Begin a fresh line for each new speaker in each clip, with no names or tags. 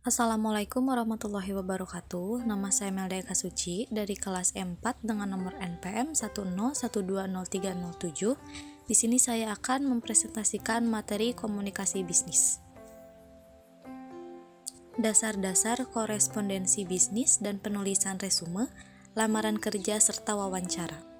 Assalamualaikum warahmatullahi wabarakatuh. Nama saya Melda Eka Suci dari kelas M4 dengan nomor NPM 101203037. Di sini saya akan mempresentasikan materi komunikasi bisnis. Dasar-dasar korespondensi bisnis dan penulisan resume, lamaran kerja serta wawancara.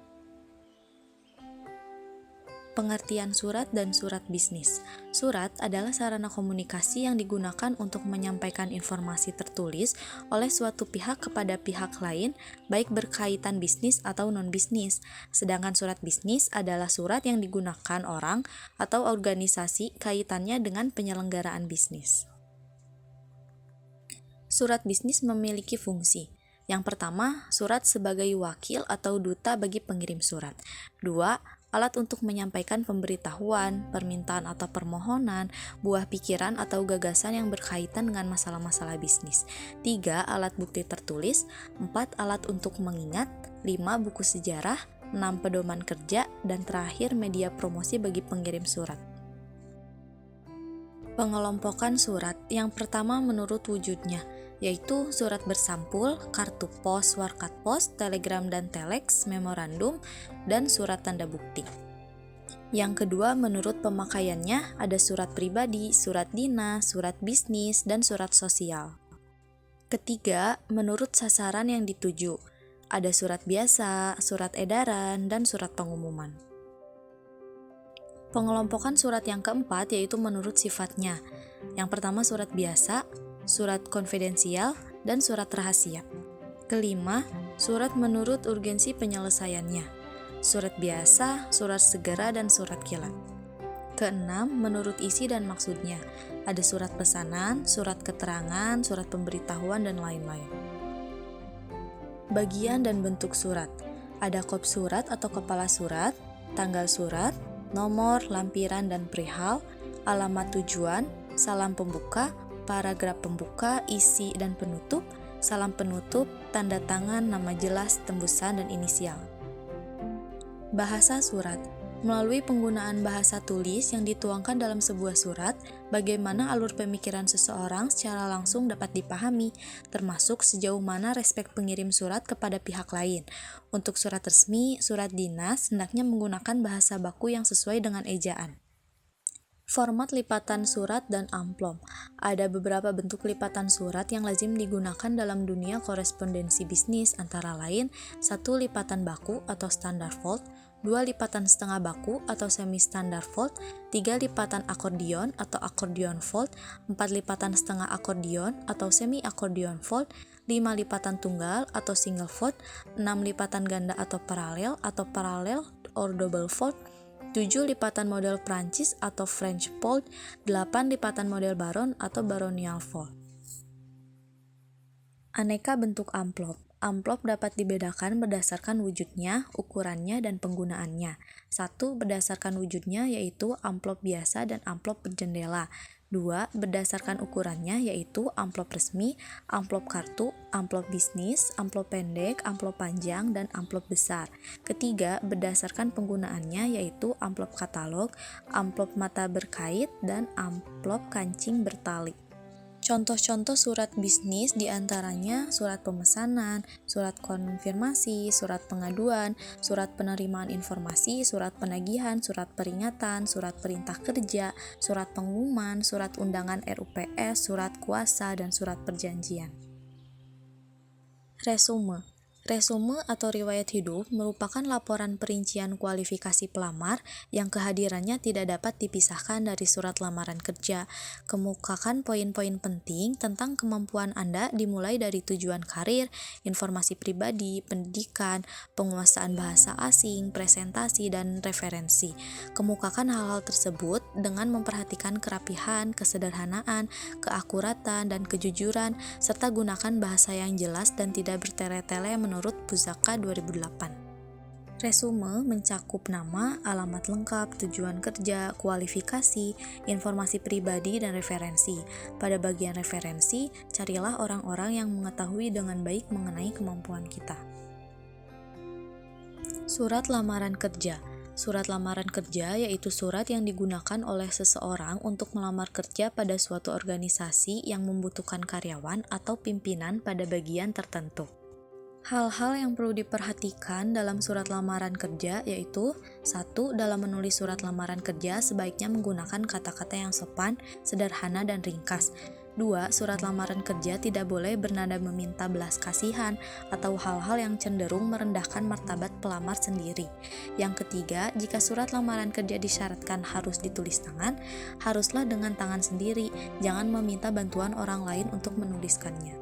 Pengertian surat dan surat bisnis. Surat adalah sarana komunikasi yang digunakan untuk menyampaikan informasi tertulis oleh suatu pihak kepada pihak lain, baik berkaitan bisnis atau non-bisnis. Sedangkan surat bisnis adalah surat yang digunakan orang atau organisasi kaitannya dengan penyelenggaraan bisnis. Surat bisnis memiliki fungsi. Yang pertama, surat sebagai wakil atau duta bagi pengirim surat. 2. Alat untuk menyampaikan pemberitahuan, permintaan atau permohonan, buah pikiran atau gagasan yang berkaitan dengan masalah-masalah bisnis. 3. Alat bukti tertulis. 4. Alat untuk mengingat. 5. Buku sejarah. 6. Pedoman kerja. Dan terakhir, media promosi bagi pengirim surat. Pengelompokan surat. Yang pertama menurut wujudnya, yaitu surat bersampul, kartu pos, warkat pos, telegram dan telex, memorandum, dan surat tanda bukti. Yang kedua menurut pemakaiannya, ada surat pribadi, surat dinas, surat bisnis, dan surat sosial. Ketiga, menurut sasaran yang dituju, ada surat biasa, surat edaran, dan surat pengumuman. Pengelompokan surat yang keempat yaitu menurut sifatnya. Yang pertama surat biasa, surat konfidensial, dan surat rahasia. Kelima, surat menurut urgensi penyelesaiannya. Surat biasa, surat segera, dan surat kilat. Keenam, menurut isi dan maksudnya. Ada surat pesanan, surat keterangan, surat pemberitahuan, dan lain-lain. Bagian dan bentuk surat. Ada kop surat atau kepala surat, tanggal surat, nomor, lampiran, dan perihal, alamat tujuan, salam pembuka, paragraf pembuka, isi, dan penutup, salam penutup, tanda tangan, nama jelas, tembusan, dan inisial. Bahasa surat. Melalui penggunaan bahasa tulis yang dituangkan dalam sebuah surat, bagaimana alur pemikiran seseorang secara langsung dapat dipahami, termasuk sejauh mana respek pengirim surat kepada pihak lain. Untuk surat resmi, surat dinas hendaknya menggunakan bahasa baku yang sesuai dengan ejaan. Format lipatan surat dan amplop. Ada beberapa bentuk lipatan surat yang lazim digunakan dalam dunia korespondensi bisnis, antara lain 1. Lipatan baku atau standar fold, 2. Lipatan setengah baku atau semi standar fold, 3. Lipatan akordion atau akordion fold, 4. Lipatan setengah akordion atau semi akordion fold, 5. Lipatan tunggal atau single fold, 6. Lipatan ganda atau paralel or double fold, 7. Lipatan model Prancis atau French fold, 8. Lipatan model baron atau baronial fold. Aneka bentuk amplop. Amplop dapat dibedakan berdasarkan wujudnya, ukurannya, dan penggunaannya. 1. Berdasarkan wujudnya yaitu amplop biasa dan amplop berjendela. 2. Berdasarkan ukurannya yaitu amplop resmi, amplop kartu, amplop bisnis, amplop pendek, amplop panjang, dan amplop besar. Ketiga, berdasarkan penggunaannya yaitu amplop katalog, amplop mata berkait, dan amplop kancing bertali. Contoh-contoh surat bisnis diantaranya surat pemesanan, surat konfirmasi, surat pengaduan, surat penerimaan informasi, surat penagihan, surat peringatan, surat perintah kerja, surat pengumuman, surat undangan RUPS, surat kuasa, dan surat perjanjian. Resume. Resume atau riwayat hidup merupakan laporan perincian kualifikasi pelamar yang kehadirannya tidak dapat dipisahkan dari surat lamaran kerja. Kemukakan poin-poin penting tentang kemampuan Anda dimulai dari tujuan karir, informasi pribadi, pendidikan, penguasaan bahasa asing, presentasi, dan referensi. Kemukakan hal-hal tersebut dengan memperhatikan kerapihan, kesederhanaan, keakuratan, dan kejujuran, serta gunakan bahasa yang jelas dan tidak bertele-tele menurut Pusaka 2008. Resume mencakup nama, alamat lengkap, tujuan kerja, kualifikasi, informasi pribadi, dan referensi. Pada bagian referensi, carilah orang-orang yang mengetahui dengan baik mengenai kemampuan kita. Surat lamaran kerja. Surat lamaran kerja yaitu surat yang digunakan oleh seseorang untuk melamar kerja pada suatu organisasi yang membutuhkan karyawan atau pimpinan pada bagian tertentu. Hal-hal yang perlu diperhatikan dalam surat lamaran kerja yaitu 1. Dalam menulis surat lamaran kerja sebaiknya menggunakan kata-kata yang sopan, sederhana, dan ringkas. 2. Surat lamaran kerja tidak boleh bernada meminta belas kasihan atau hal-hal yang cenderung merendahkan martabat pelamar sendiri. Yang ketiga, jika surat lamaran kerja disyaratkan harus ditulis tangan, haruslah dengan tangan sendiri, jangan meminta bantuan orang lain untuk menuliskannya.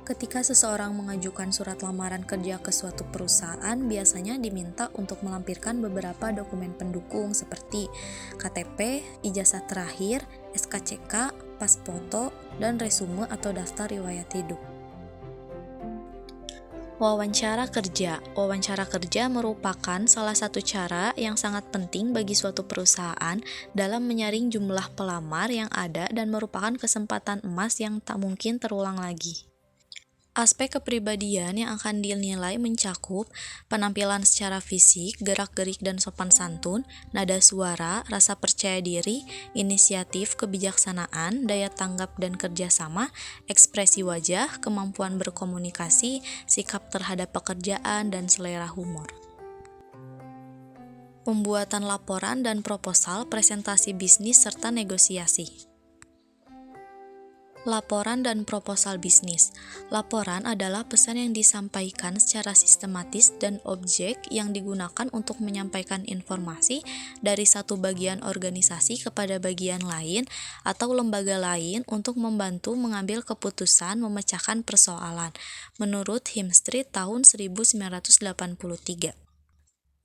Ketika seseorang mengajukan surat lamaran kerja ke suatu perusahaan, biasanya diminta untuk melampirkan beberapa dokumen pendukung seperti KTP, ijazah terakhir, SKCK, pas foto, dan resume atau daftar riwayat hidup. Wawancara kerja. Wawancara kerja merupakan salah satu cara yang sangat penting bagi suatu perusahaan dalam menyaring jumlah pelamar yang ada dan merupakan kesempatan emas yang tak mungkin terulang lagi. Aspek kepribadian yang akan dinilai mencakup penampilan secara fisik, gerak-gerik dan sopan santun, nada suara, rasa percaya diri, inisiatif, kebijaksanaan, daya tanggap dan kerjasama, ekspresi wajah, kemampuan berkomunikasi, sikap terhadap pekerjaan, dan selera humor. Pembuatan laporan dan proposal, presentasi bisnis, serta negosiasi. Laporan dan proposal bisnis. Laporan adalah pesan yang disampaikan secara sistematis dan objek yang digunakan untuk menyampaikan informasi dari satu bagian organisasi kepada bagian lain atau lembaga lain untuk membantu mengambil keputusan memecahkan persoalan, menurut Hemstreet tahun 1983.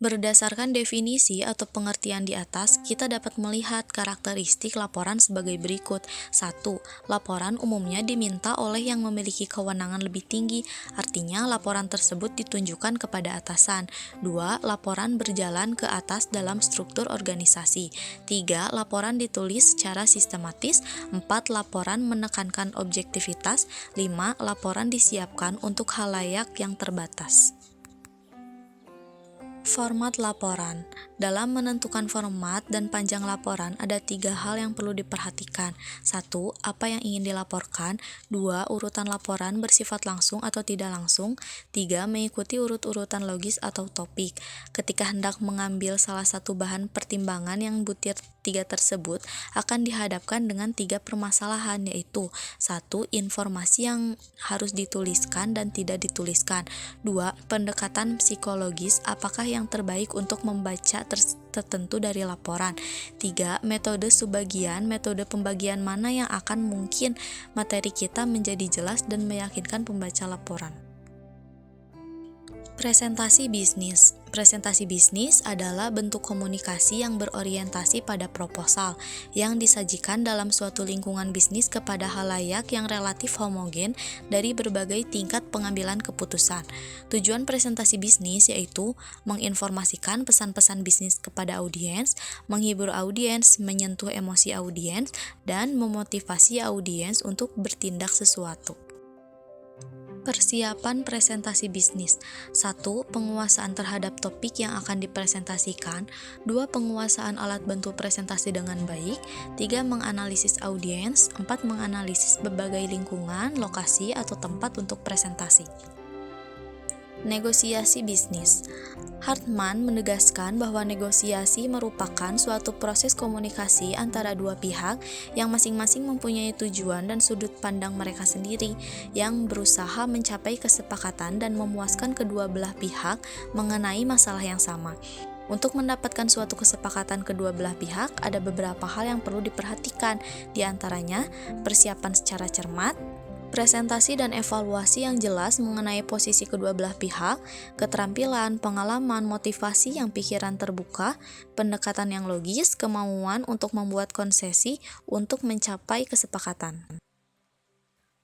Berdasarkan definisi atau pengertian di atas, kita dapat melihat karakteristik laporan sebagai berikut. 1. Laporan umumnya diminta oleh yang memiliki kewenangan lebih tinggi, artinya laporan tersebut ditunjukkan kepada atasan. 2. Laporan berjalan ke atas dalam struktur organisasi. 3. Laporan ditulis secara sistematis. 4. Laporan menekankan objektivitas. 5. Laporan disiapkan untuk khalayak yang terbatas. Format laporan. Dalam menentukan format dan panjang laporan, ada 3 hal yang perlu diperhatikan. 1. Apa yang ingin dilaporkan. 2. Urutan laporan bersifat langsung atau tidak langsung. 3. Mengikuti urut-urutan logis atau topik. Ketika hendak mengambil salah satu bahan pertimbangan yang butir 3 tersebut, akan dihadapkan dengan 3 permasalahan, yaitu 1. Informasi yang harus dituliskan dan tidak dituliskan. 2. Pendekatan psikologis, apakah yang terbaik untuk membaca tertentu dari laporan. 3. Metode subbagian, metode pembagian mana yang akan mungkin materi kita menjadi jelas dan meyakinkan pembaca laporan. Presentasi bisnis. Presentasi bisnis adalah bentuk komunikasi yang berorientasi pada proposal yang disajikan dalam suatu lingkungan bisnis kepada halayak yang relatif homogen dari berbagai tingkat pengambilan keputusan. Tujuan presentasi bisnis yaitu menginformasikan pesan-pesan bisnis kepada audiens, menghibur audiens, menyentuh emosi audiens, dan memotivasi audiens untuk bertindak sesuatu. Persiapan presentasi bisnis. 1. Penguasaan terhadap topik yang akan dipresentasikan. 2. Penguasaan alat bantu presentasi dengan baik. 3. Menganalisis audiens. 4. Menganalisis berbagai lingkungan, lokasi, atau tempat untuk presentasi. Negosiasi bisnis. Hartman menegaskan bahwa negosiasi merupakan suatu proses komunikasi antara dua pihak yang masing-masing mempunyai tujuan dan sudut pandang mereka sendiri, yang berusaha mencapai kesepakatan dan memuaskan kedua belah pihak mengenai masalah yang sama. Untuk mendapatkan suatu kesepakatan kedua belah pihak, ada beberapa hal yang perlu diperhatikan, di antaranya persiapan secara cermat, presentasi dan evaluasi yang jelas mengenai posisi kedua belah pihak, keterampilan, pengalaman, motivasi yang pikiran terbuka, pendekatan yang logis, kemauan untuk membuat konsesi untuk mencapai kesepakatan.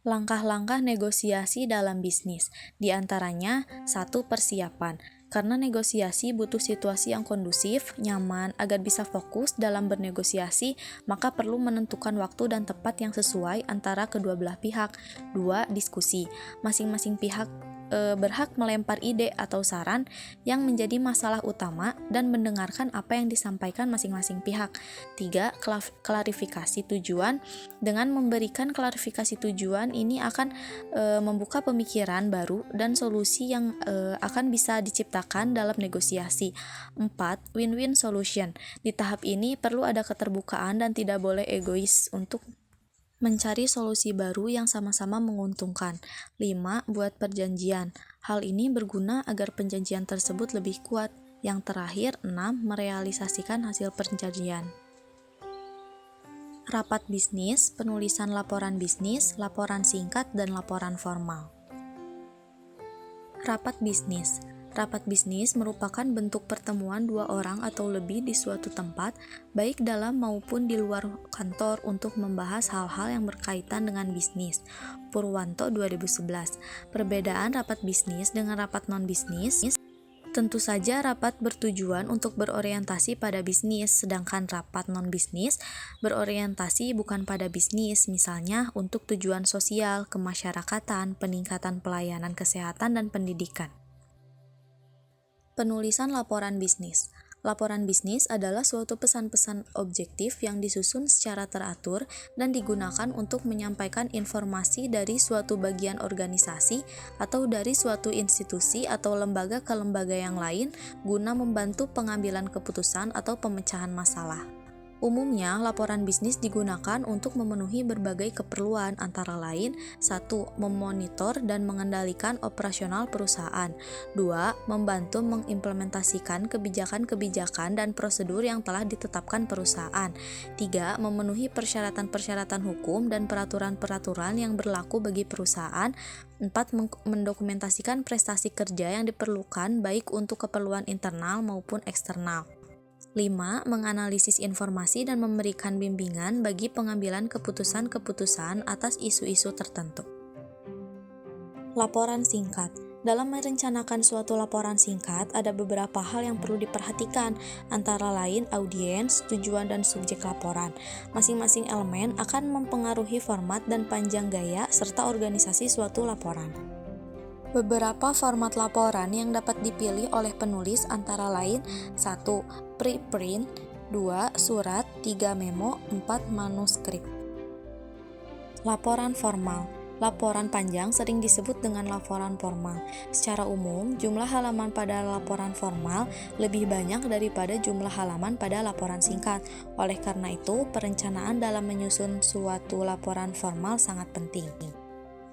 Langkah-langkah negosiasi dalam bisnis, di antaranya 1. Persiapan. Karena negosiasi butuh situasi yang kondusif, nyaman, agar bisa fokus dalam bernegosiasi, maka perlu menentukan waktu dan tempat yang sesuai antara kedua belah pihak. 2. Diskusi. Masing-masing pihak berhak melempar ide atau saran yang menjadi masalah utama dan mendengarkan apa yang disampaikan masing-masing pihak. 3. Klarifikasi tujuan. Dengan memberikan klarifikasi tujuan, ini akan membuka pemikiran baru dan solusi yang akan bisa diciptakan dalam negosiasi. 4. Win-win solution. Di tahap ini perlu ada keterbukaan dan tidak boleh egois untuk mencari solusi baru yang sama-sama menguntungkan. 5. Buat perjanjian. Hal ini berguna agar perjanjian tersebut lebih kuat. Yang terakhir, 6. Merealisasikan hasil perjanjian. Rapat bisnis, penulisan laporan bisnis, laporan singkat, dan laporan formal. Rapat bisnis. Rapat bisnis merupakan bentuk pertemuan dua orang atau lebih di suatu tempat, baik dalam maupun di luar kantor untuk membahas hal-hal yang berkaitan dengan bisnis. Purwanto 2011. Perbedaan rapat bisnis dengan rapat non-bisnis. Tentu saja rapat bertujuan untuk berorientasi pada bisnis, sedangkan rapat non-bisnis berorientasi bukan pada bisnis, misalnya untuk tujuan sosial, kemasyarakatan, peningkatan pelayanan kesehatan dan pendidikan. Penulisan laporan bisnis. Laporan bisnis adalah suatu pesan-pesan objektif yang disusun secara teratur dan digunakan untuk menyampaikan informasi dari suatu bagian organisasi atau dari suatu institusi atau lembaga ke lembaga yang lain guna membantu pengambilan keputusan atau pemecahan masalah. Umumnya, laporan bisnis digunakan untuk memenuhi berbagai keperluan, antara lain 1. Memonitor dan mengendalikan operasional perusahaan. 2. Membantu mengimplementasikan kebijakan-kebijakan dan prosedur yang telah ditetapkan perusahaan. 3. Memenuhi persyaratan-persyaratan hukum dan peraturan-peraturan yang berlaku bagi perusahaan. 4. Mendokumentasikan prestasi kerja yang diperlukan baik untuk keperluan internal maupun eksternal. 5. Menganalisis informasi dan memberikan bimbingan bagi pengambilan keputusan-keputusan atas isu-isu tertentu. Laporan singkat. Dalam merencanakan suatu laporan singkat, ada beberapa hal yang perlu diperhatikan, antara lain audiens, tujuan, dan subjek laporan. Masing-masing elemen akan mempengaruhi format dan panjang gaya serta organisasi suatu laporan. Beberapa format laporan yang dapat dipilih oleh penulis antara lain 1. Preprint, 2. Surat, 3. Memo, 4. Manuskrip. Laporan formal. Laporan panjang sering disebut dengan laporan formal. Secara umum, jumlah halaman pada laporan formal lebih banyak daripada jumlah halaman pada laporan singkat. Oleh karena itu, perencanaan dalam menyusun suatu laporan formal sangat penting.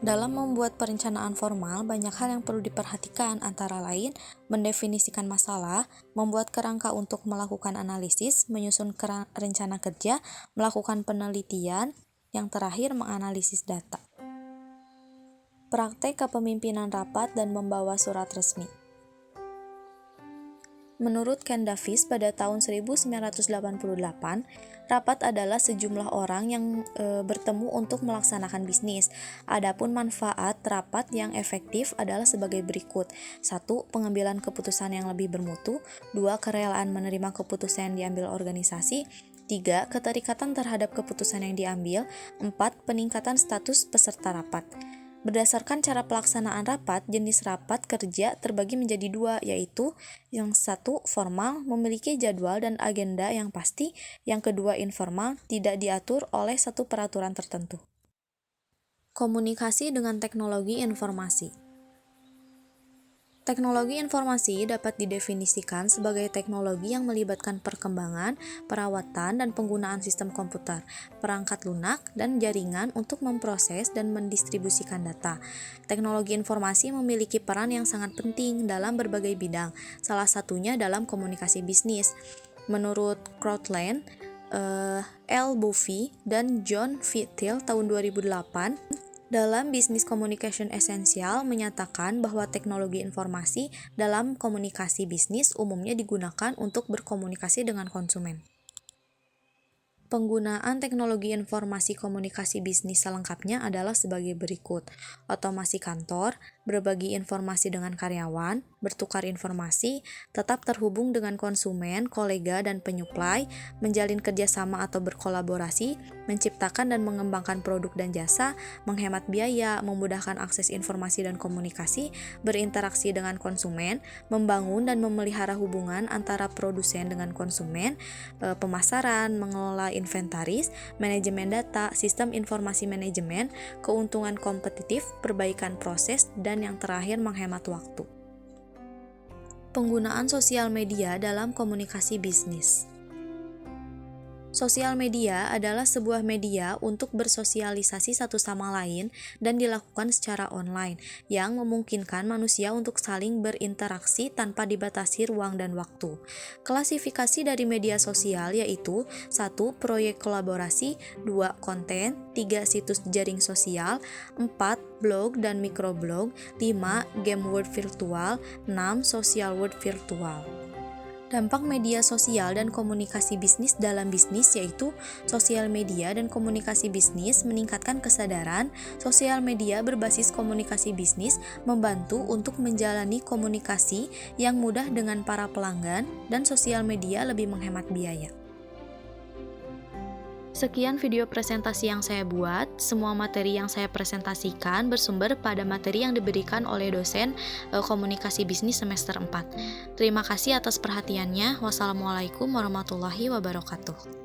Dalam membuat perencanaan formal, banyak hal yang perlu diperhatikan, antara lain mendefinisikan masalah, membuat kerangka untuk melakukan analisis, menyusun rencana kerja, melakukan penelitian, yang terakhir menganalisis data. Praktek kepemimpinan rapat dan membawa surat resmi. Menurut Ken Davis pada tahun 1988, rapat adalah sejumlah orang yang bertemu untuk melaksanakan bisnis. Adapun manfaat rapat yang efektif adalah sebagai berikut. 1. Pengambilan keputusan yang lebih bermutu. 2. Kerelaan menerima keputusan yang diambil organisasi. 3. Keterikatan terhadap keputusan yang diambil. 4. Peningkatan status peserta rapat. Berdasarkan cara pelaksanaan rapat, jenis rapat kerja terbagi menjadi dua, yaitu yang satu formal, memiliki jadwal dan agenda yang pasti, yang kedua informal, tidak diatur oleh satu peraturan tertentu. Komunikasi dengan teknologi informasi. Teknologi informasi dapat didefinisikan sebagai teknologi yang melibatkan perkembangan, perawatan, dan penggunaan sistem komputer, perangkat lunak, dan jaringan untuk memproses dan mendistribusikan data. Teknologi informasi memiliki peran yang sangat penting dalam berbagai bidang, salah satunya dalam komunikasi bisnis. Menurut Crowdland, L. Bovee, dan John Vittil tahun 2008, dalam Business Communication Essential menyatakan bahwa teknologi informasi dalam komunikasi bisnis umumnya digunakan untuk berkomunikasi dengan konsumen. Penggunaan teknologi informasi komunikasi bisnis selengkapnya adalah sebagai berikut: otomasi kantor, berbagi informasi dengan karyawan, bertukar informasi, tetap terhubung dengan konsumen, kolega, dan penyuplai, menjalin kerjasama atau berkolaborasi, menciptakan dan mengembangkan produk dan jasa, menghemat biaya, memudahkan akses informasi dan komunikasi, berinteraksi dengan konsumen, membangun dan memelihara hubungan antara produsen dengan konsumen, pemasaran, mengelola inventaris, manajemen data, sistem informasi manajemen, keuntungan kompetitif, perbaikan proses, dan yang terakhir menghemat waktu. Penggunaan sosial media dalam komunikasi bisnis. Sosial media adalah sebuah media untuk bersosialisasi satu sama lain dan dilakukan secara online yang memungkinkan manusia untuk saling berinteraksi tanpa dibatasi ruang dan waktu. Klasifikasi dari media sosial yaitu 1. Proyek kolaborasi, 2. Konten, 3. Situs jaring sosial, 4. Blog dan microblog, 5. Game world virtual, 6. Social world virtual. Dampak media sosial dan komunikasi bisnis dalam bisnis yaitu sosial media dan komunikasi bisnis meningkatkan kesadaran. Sosial media berbasis komunikasi bisnis membantu untuk menjalani komunikasi yang mudah dengan para pelanggan, dan sosial media lebih menghemat biaya. Sekian video presentasi yang saya buat. Semua materi yang saya presentasikan bersumber pada materi yang diberikan oleh dosen komunikasi bisnis semester 4. Terima kasih atas perhatiannya. Wassalamualaikum warahmatullahi wabarakatuh.